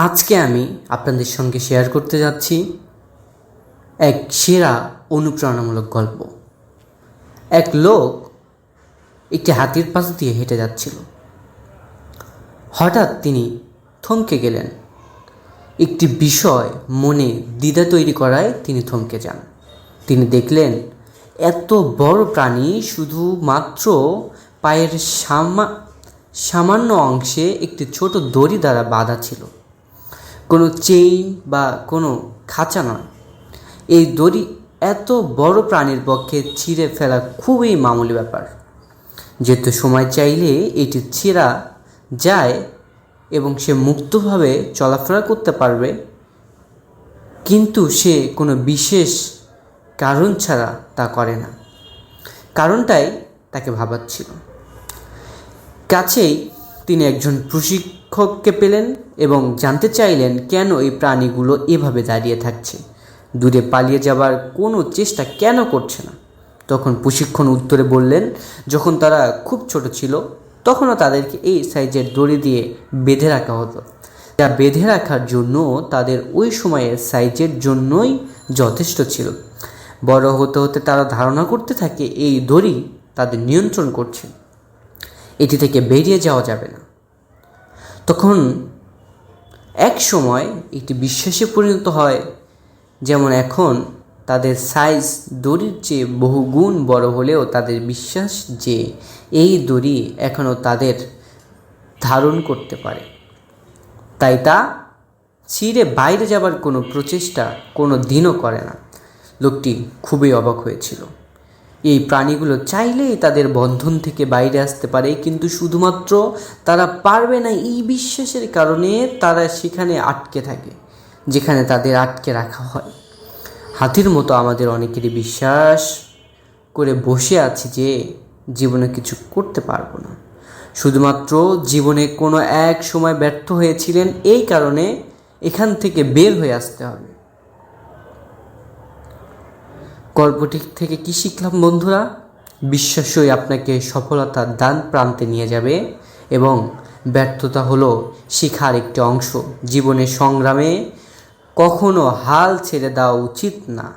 আজকে আমি আপনাদের সঙ্গে শেয়ার করতে যাচ্ছি এক সেরা অনুপ্রেরণামূলক গল্প। এক লোক একটি হাতির পাশ দিয়ে হেঁটে যাচ্ছিল। হঠাৎ তিনি থমকে গেলেন। একটি বিষয় মনে দ্বিধা তৈরি করায় তিনি থমকে যান। তিনি দেখলেন এত বড় প্রাণী শুধুমাত্র পায়ের সামান্য অংশে একটি ছোট দড়ি দ্বারা বাঁধা ছিল। কোনো চেইন বা কোনো খাঁচা নয়। এই দড়ি এত বড় প্রাণীর পক্ষে ছিঁড়ে ফেলা খুবই মামুলি ব্যাপার। যেহেতু সময় চাইলে এটি ছেঁড়া যায় এবং সে মুক্তভাবে চলাফেরা করতে পারবে, কিন্তু সে কোনো বিশেষ কারণ ছাড়া তা করে না। কারণটাই তাকে ভাবাচ্ছিল। কাছেই তিনি একজন প্রশিক্ষককে পেলেন এবং জানতে চাইলেন কেন এই প্রাণীগুলো এভাবে দাঁড়িয়ে থাকছে, দূরে পালিয়ে যাবার কোনো চেষ্টা কেন করছে না। তখন প্রশিক্ষণ উত্তরে বললেন, যখন তারা খুব ছোট ছিল তখনও তাদেরকে এই সাইজের দড়ি দিয়ে বেঁধে রাখা হতো, যা বেঁধে রাখার জন্য তাদের ওই সময়ের সাইজের জন্যই যথেষ্ট ছিল। বড় হতে হতে তারা ধারণা করতে থাকে এই দড়ি তাদের নিয়ন্ত্রণ করছে, এটি থেকে বেরিয়ে যাওয়া যাবে না। তখন এক সময় একটি বিশ্বাসে পরিণত হয়, যেমন এখন তাদের সাইজ দড়ির চেয়ে বহুগুণ বড় হলেও তাদের বিশ্বাস যে এই দড়ি এখনও তাদের ধারণ করতে পারে, তাই তা ছিঁড়ে বাইরে যাবার কোনো প্রচেষ্টা কোনো দিনও করে না। লোকটি খুবই অবাক হয়েছিল। এই প্রাণীগুলো চাইলেই তাদের বন্ধন থেকে বাইরে আসতে পারে, কিন্তু শুধুমাত্র তারা পারবে না এই বিশ্বাসের কারণে তারা সেখানে আটকে থাকে যেখানে তাদের আটকে রাখা হয়। হাতির মতো আমাদের অনেকেরই বিশ্বাস করে বসে আছে যে জীবনে কিছু করতে পারবো না, শুধুমাত্র জীবনে কোনো এক সময় ব্যর্থ হয়েছিলেন, এই কারণে এখান থেকে বের হয়ে আসতে হবে। গল্পটি থেকে কি শিখলাম বন্ধুরা? বিশ্বাসই আপনাকে সফলতার দ্বার প্রান্তে নিয়ে যাবে এবং ব্যর্থতা হলো শিক্ষার একটি অংশ। জীবনের সংগ্রামে কখনো হাল ছেড়ে দেওয়া উচিত না।